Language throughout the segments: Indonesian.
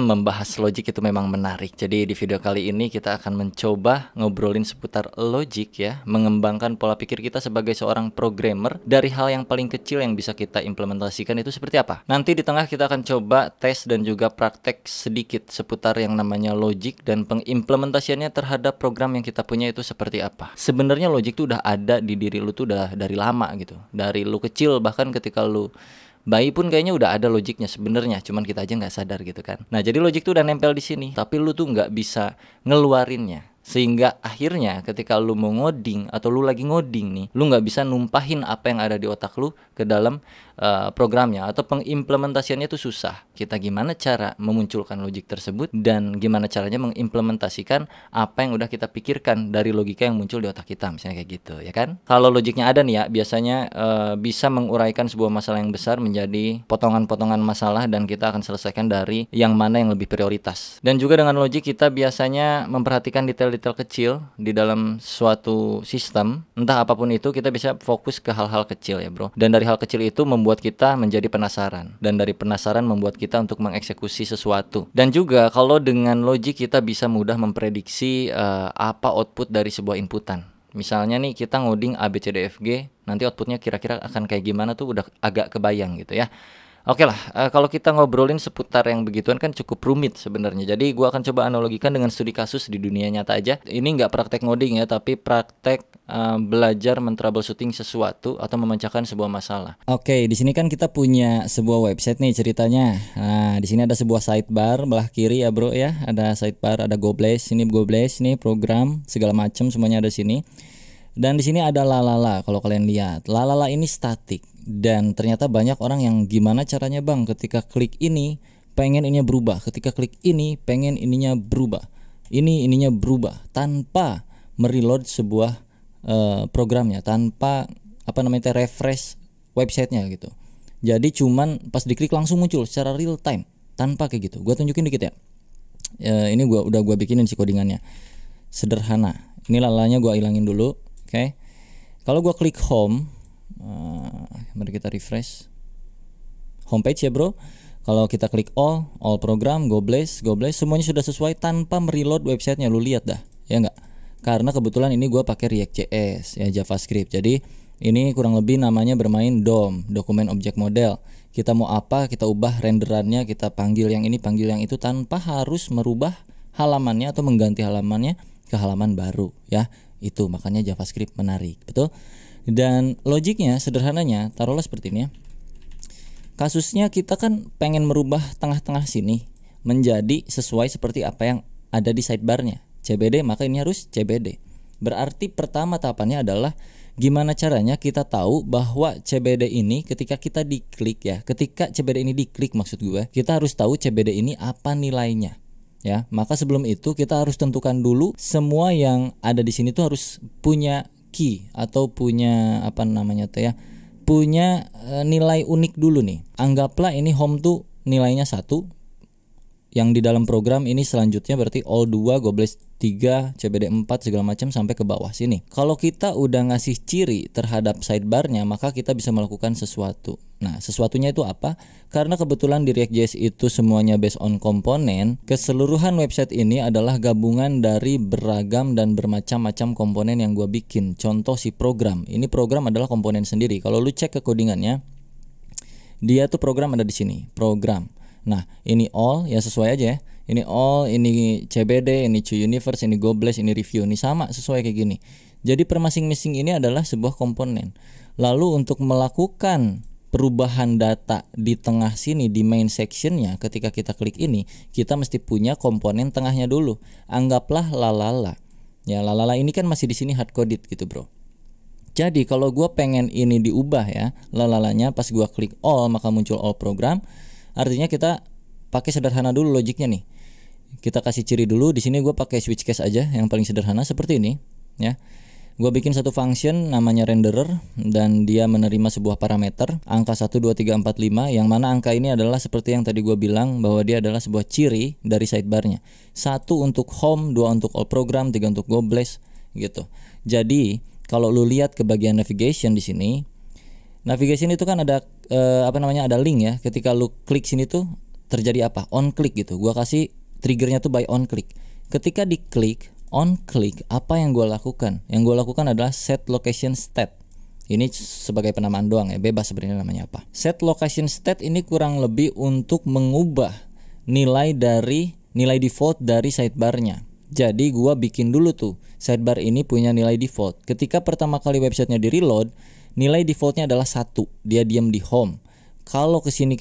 membahas logic itu memang menarik. Jadi di video kali ini kita akan mencoba ngobrolin seputar logic ya, mengembangkan pola pikir kita sebagai seorang programmer dari hal yang paling kecil yang bisa kita implementasikan itu seperti apa. Nanti di tengah kita akan coba tes dan juga praktek sedikit seputar yang namanya logic dan pengimplementasiannya terhadap program yang kita punya itu seperti apa. Sebenarnya logic itu udah ada di diri lu tuh udah dari lama gitu. Dari lu kecil, bahkan ketika lu bayi pun kayaknya udah ada logiknya sebenarnya, cuman kita aja nggak sadar gitu kan. Nah, jadi logik tuh udah nempel di sini, tapi lu tuh nggak bisa ngeluarinnya. Sehingga akhirnya ketika lu mau ngoding atau lu lagi ngoding nih, lu nggak bisa numpahin apa yang ada di otak lu ke dalam programnya, atau pengimplementasiannya itu susah. Kita gimana cara memunculkan logik tersebut dan gimana caranya mengimplementasikan apa yang udah kita pikirkan dari logika yang muncul di otak kita, misalnya kayak gitu ya kan. Kalau logiknya ada nih ya, biasanya bisa menguraikan sebuah masalah yang besar menjadi potongan-potongan masalah dan kita akan selesaikan dari yang mana yang lebih prioritas. Dan juga dengan logik kita biasanya memperhatikan detail-detail kecil di dalam suatu sistem, entah apapun itu, kita bisa fokus ke hal-hal kecil ya bro. Dan dari hal kecil itu membuat kita menjadi penasaran, dan dari penasaran membuat kita untuk mengeksekusi sesuatu. Dan juga kalau dengan logik kita bisa mudah memprediksi apa output dari sebuah inputan. Misalnya nih kita ngoding A B C D F G, nanti outputnya kira-kira akan kayak gimana tuh udah agak kebayang gitu ya. Oke lah, kalau kita ngobrolin seputar yang begituan kan cukup rumit sebenarnya. Jadi gua akan coba analogikan dengan studi kasus di dunia nyata aja. Ini nggak praktek ngoding ya, tapi praktek belajar men-troubleshooting sesuatu atau memecahkan sebuah masalah. Oke, di sini kan kita punya sebuah website nih ceritanya. Nah, di sini ada sebuah sidebar belah kiri ya bro ya. Ada sidebar, ada Gobles, ini program segala macam semuanya ada sini. Dan di sini ada lalala, kalau kalian lihat. Lalala ini statik. Dan ternyata banyak orang yang gimana caranya bang, ketika klik ini pengen ininya berubah, ketika klik ini pengen ininya berubah, ininya berubah tanpa mereload sebuah programnya, tanpa refresh websitenya gitu. Jadi cuman pas diklik langsung muncul secara real time tanpa kayak gitu. Gua tunjukin dikit ya. Ini udah gua bikinin si codingannya. Sederhana. Ini lalanya gua ilangin dulu. Oke. Kalau gua klik home, mari kita refresh homepage ya bro. Kalau kita klik all program, Gobles, semuanya sudah sesuai tanpa mereload websitenya. Lu lihat dah, ya enggak? Karena kebetulan ini gua pakai React.js ya, JavaScript. Jadi ini kurang lebih namanya bermain DOM, Document Object Model. Kita mau apa, kita ubah renderannya, kita panggil yang ini, panggil yang itu tanpa harus merubah halamannya atau mengganti halamannya ke halaman baru ya. Itu makanya JavaScript menarik, betul? Dan logiknya sederhananya taruhlah seperti ini ya. Kasusnya kita kan pengen merubah tengah-tengah sini menjadi sesuai seperti apa yang ada di sidebarnya CBD, maka ini harus CBD. Berarti pertama tahapannya adalah gimana caranya kita tahu bahwa CBD ini ketika kita diklik ya, ketika CBD ini diklik maksud gue, kita harus tahu CBD ini apa nilainya. Ya, maka sebelum itu kita harus tentukan dulu semua yang ada di sini tuh harus punya key atau punya punya nilai unik dulu nih. Anggaplah ini home tuh nilainya 1, yang di dalam program ini selanjutnya berarti all 2, Gobles 3, CBD 4 segala macam sampai ke bawah sini. Kalau kita udah ngasih ciri terhadap sidebarnya, maka kita bisa melakukan sesuatu. Nah, sesuatunya itu apa? Karena kebetulan di React.js itu semuanya based on komponen, keseluruhan website ini adalah gabungan dari beragam dan bermacam-macam komponen yang gua bikin. Contoh si program. Ini program adalah komponen sendiri. Kalau lu cek ke codingannya, dia tuh program ada di sini, program. Nah, ini all ya sesuai aja ya. Ini all, ini CBD, ini Universe, ini Gobles, ini review. Ini sama sesuai kayak gini. Jadi per masing-masing ini adalah sebuah komponen. Lalu untuk melakukan perubahan data di tengah sini di main sectionnya, ketika kita klik ini, kita mesti punya komponen tengahnya dulu. Anggaplah lalala. Ya, lalala ini kan masih di sini hard coded gitu, bro. Jadi kalau gua pengen ini diubah ya, lalalanya pas gua klik all maka muncul all program. Artinya kita pakai sederhana dulu logiknya nih. Kita kasih ciri dulu. Di sini gue pakai switch case aja yang paling sederhana seperti ini ya. Gue bikin satu function namanya renderer dan dia menerima sebuah parameter angka 1, 2, 3, 4, 5, yang mana angka ini adalah seperti yang tadi gue bilang bahwa dia adalah sebuah ciri dari sidebarnya. 1 untuk home, 2 untuk all program, 3 untuk Gobles gitu. Jadi kalau lu lihat ke bagian navigation di sini, navigation itu kan ada ada link ya. Ketika lu klik sini tuh terjadi apa? On click gitu. Gua kasih triggernya tuh by on click. Ketika diklik on click, apa yang gue lakukan? Yang gue lakukan adalah set location state. Ini sebagai penamaan doang ya, bebas sebenarnya namanya apa. Set location state ini kurang lebih untuk mengubah nilai default dari sidebarnya. Jadi gua bikin dulu tuh sidebar ini punya nilai default. Ketika pertama kali websitenya di reload, nilai defaultnya adalah 1. Dia diam di home. Kalau kesini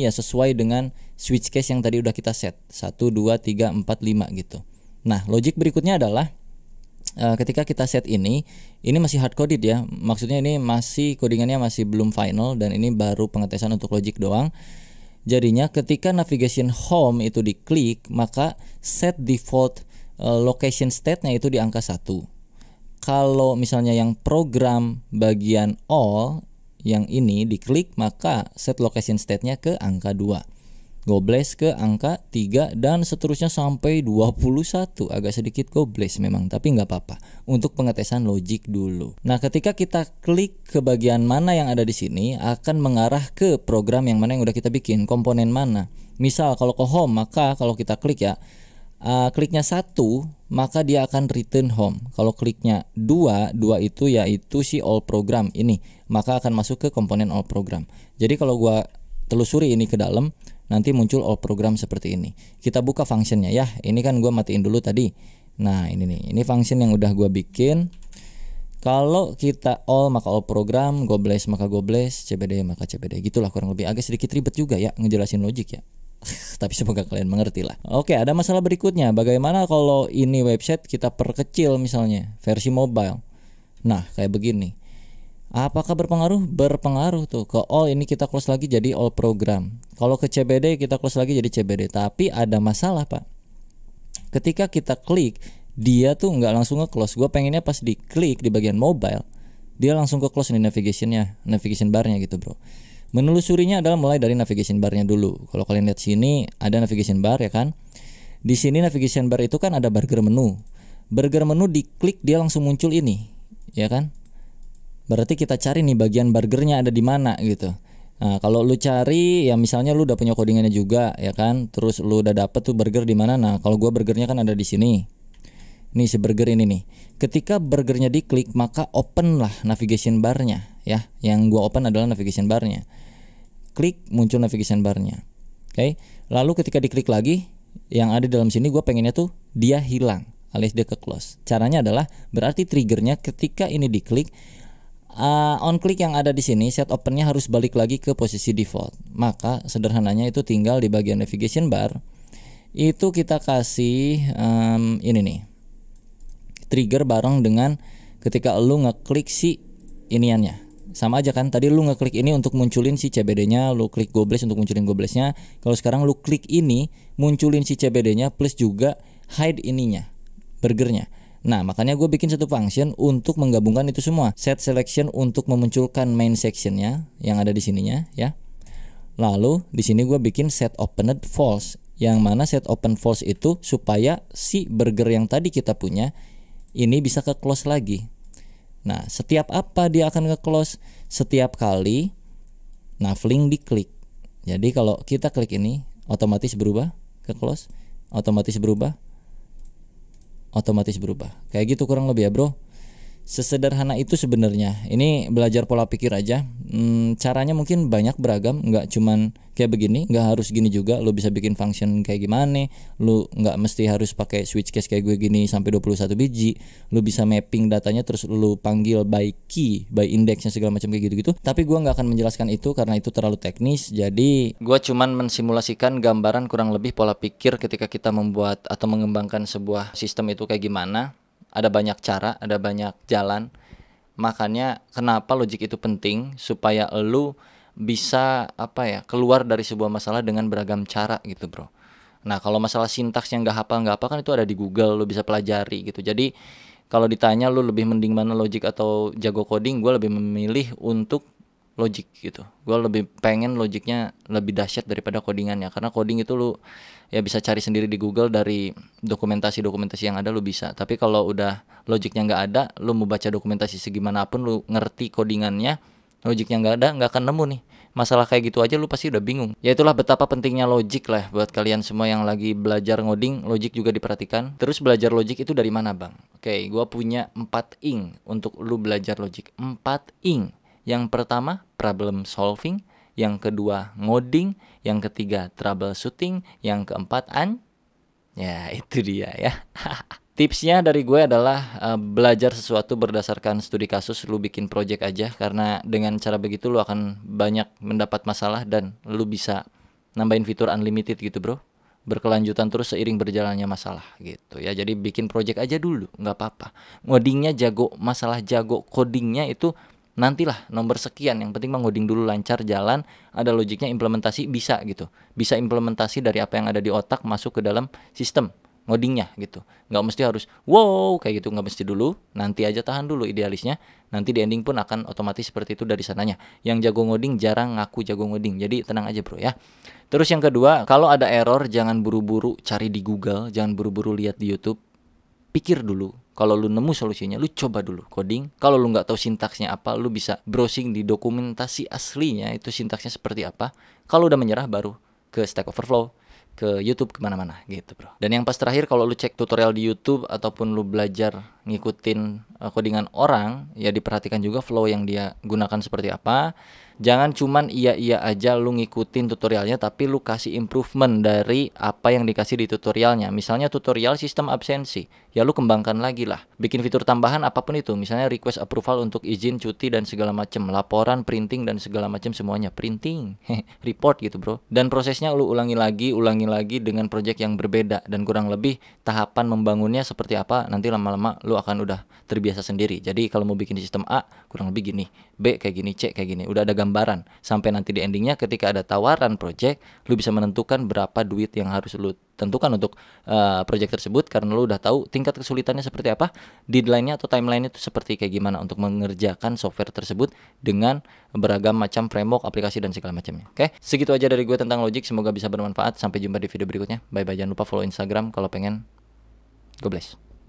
ya sesuai dengan switch case yang tadi udah kita set 1, 2, 3, 4, 5 gitu. Nah, logic berikutnya adalah ketika kita set ini masih hard coded ya. Maksudnya ini masih codingannya masih belum final dan ini baru pengetesan untuk logic doang. Jadinya ketika navigation home itu diklik, maka set default location state-nya itu di angka 1. Kalau misalnya yang program bagian all yang ini diklik, maka set location state-nya ke angka 2. Gobles ke angka 3 dan seterusnya sampai 21. Agak sedikit gobles memang, tapi nggak apa-apa. Untuk pengetesan logic dulu. Nah, ketika kita klik ke bagian mana yang ada di sini, akan mengarah ke program yang mana yang udah kita bikin, komponen mana. Misal kalau ke home, maka kalau kita klik ya, kliknya 1, maka dia akan return home. Kalau kliknya 2 itu yaitu si all program ini, maka akan masuk ke komponen all program. Jadi kalau gua telusuri ini ke dalam, nanti muncul all program seperti ini. Kita buka functionnya ya. Ini kan gua matiin dulu tadi. Nah, ini nih. Ini function yang udah gua bikin. Kalau kita all maka all program, gobles maka gobles, cbd maka cbd. Gitulah kurang lebih. Agak sedikit ribet juga ya ngejelasin logic ya. Tapi semoga kalian mengerti lah. Oke, ada masalah berikutnya. Bagaimana kalau ini website kita perkecil misalnya versi mobile? Nah, kayak begini. Apakah berpengaruh? Berpengaruh tuh. Ke all ini kita close lagi jadi all program. Kalau ke CBD kita close lagi jadi CBD. Tapi ada masalah, Pak. Ketika kita klik, dia tuh nggak langsung nge-close. Gue pengennya pas diklik di bagian mobile, dia langsung ke close nih navigation barnya gitu, bro. Menelusurinya adalah mulai dari navigation barnya dulu. Kalau kalian lihat sini ada navigation bar ya kan. Di sini navigation bar itu kan ada burger menu. Burger menu diklik dia langsung muncul ini, ya kan? Berarti kita cari nih bagian burgernya ada di mana gitu. Nah, kalau lu cari ya misalnya lu udah punya codingannya juga ya kan. Terus lu udah dapet tuh burger di mana. Nah, kalau gua burgernya kan ada di sini. Nih si burger ini nih. Ketika burgernya diklik maka open lah navigation barnya ya. Yang gua open adalah navigation barnya. Klik muncul navigation barnya. Oke. Lalu ketika diklik lagi yang ada dalam sini gua pengennya tuh dia hilang alias dia ke close. Caranya adalah berarti triggernya ketika ini diklik on click yang ada di sini set opennya harus balik lagi ke posisi default. Maka sederhananya itu tinggal di bagian navigation bar itu kita kasih ini nih trigger bareng dengan ketika lu ngeklik si iniannya. Sama aja kan, tadi lu ngeklik ini untuk munculin si CBD-nya, lu klik gobles untuk munculin goblesnya. Kalau sekarang lu klik ini munculin si CBD-nya plus juga hide ininya, burgernya. Nah, makanya gue bikin satu function untuk menggabungkan itu semua. Set selection untuk memunculkan main sectionnya yang ada di sininya ya. Lalu di sini gue bikin set opened false, yang mana set open false itu supaya si burger yang tadi kita punya ini bisa ke close lagi. Nah, setiap apa dia akan nge-close? Setiap kali navlink diklik. Jadi kalau kita klik ini otomatis berubah ke close, otomatis berubah. Kayak gitu kurang lebih ya, bro. Sesederhana itu sebenarnya. Ini belajar pola pikir aja. Caranya mungkin banyak beragam, nggak cuman kayak begini, nggak harus gini juga. Lu bisa bikin function kayak gimana, lu nggak mesti harus pakai switch case kayak gue gini sampai 21 biji. Lu bisa mapping datanya terus lu panggil by key, by indexnya segala macam kayak gitu-gitu. Tapi gue nggak akan menjelaskan itu karena itu terlalu teknis. Jadi gue cuman mensimulasikan gambaran kurang lebih pola pikir ketika kita membuat atau mengembangkan sebuah sistem itu kayak gimana. Ada banyak cara, ada banyak jalan. Makanya kenapa logic itu penting, supaya lu bisa keluar dari sebuah masalah dengan beragam cara gitu, bro. Nah, kalau masalah sintaks yang nggak hafal kan itu ada di Google, lu bisa pelajari gitu. Jadi kalau ditanya lu lebih mending mana logic atau jago coding, gue lebih memilih untuk logic gitu. Gue lebih pengen logiknya lebih dahsyat daripada codingannya, karena coding itu lu ya bisa cari sendiri di Google dari dokumentasi yang ada lu bisa. Tapi kalau udah logiknya nggak ada, lu mau baca dokumentasi segimanapun lu ngerti codingannya, logiknya nggak ada, nggak akan nemu nih masalah kayak gitu aja lu pasti udah bingung. Ya itulah betapa pentingnya logic lah buat kalian semua yang lagi belajar ngoding, logic juga diperhatikan. Terus belajar logic itu dari mana, Bang? Oke, gua punya 4 ing untuk lu belajar logic. 4 ing. Yang pertama, problem solving, yang kedua, ngoding, yang ketiga, troubleshooting, yang keempat, ya itu dia ya. Tipsnya dari gue adalah belajar sesuatu berdasarkan studi kasus. Lu bikin project aja, karena dengan cara begitu lu akan banyak mendapat masalah dan lu bisa nambahin fitur unlimited gitu bro, berkelanjutan terus seiring berjalannya masalah gitu ya. Jadi bikin project aja dulu, nggak apa-apa. Ngodingnya jago, masalah jago codingnya itu nantilah nomor sekian. Yang penting mah ngoding dulu lancar jalan, ada logiknya, implementasi bisa gitu, bisa implementasi dari apa yang ada di otak masuk ke dalam sistem ngodingnya gitu. Nggak mesti harus wow kayak gitu, nggak mesti dulu, nanti aja, tahan dulu idealisnya, nanti di ending pun akan otomatis seperti itu dari sananya. Yang jago ngoding jarang ngaku jago ngoding, jadi tenang aja bro ya. Terus yang kedua, kalau ada error jangan buru-buru cari di Google, jangan buru-buru lihat di YouTube. Pikir dulu, kalau lu nemu solusinya, lu coba dulu coding. Kalau lu nggak tahu sintaksnya apa, lu bisa browsing di dokumentasi aslinya itu sintaksnya seperti apa. Kalau udah menyerah baru ke Stack Overflow, ke YouTube, kemana-mana gitu bro. Dan yang pas terakhir, kalau lu cek tutorial di YouTube ataupun lu belajar ngikutin codingan orang, ya diperhatikan juga flow yang dia gunakan seperti apa. Jangan cuman iya-iya aja lu ngikutin tutorialnya, tapi lu kasih improvement dari apa yang dikasih di tutorialnya. Misalnya tutorial sistem absensi, ya lu kembangkan lagi lah. Bikin fitur tambahan apapun itu, misalnya request approval untuk izin cuti dan segala macam, laporan, printing dan segala macam, semuanya printing, report gitu bro. Dan prosesnya lu ulangi lagi dengan project yang berbeda, dan kurang lebih tahapan membangunnya seperti apa, nanti lama-lama lu akan udah terbiasa sendiri. Jadi kalau mau bikin sistem A kurang lebih gini, B kayak gini, C kayak gini, udah ada gambaran. Sampai nanti di endingnya ketika ada tawaran project, lu bisa menentukan berapa duit yang harus lu tentukan untuk project tersebut, karena lu udah tahu tingkat kesulitannya seperti apa, deadline-nya atau timeline-nya itu seperti kayak gimana untuk mengerjakan software tersebut dengan beragam macam framework, aplikasi dan segala macamnya. Oke, segitu aja dari gue tentang logic, semoga bisa bermanfaat. Sampai jumpa di video berikutnya. Bye bye, jangan lupa follow Instagram kalau pengen. God bless.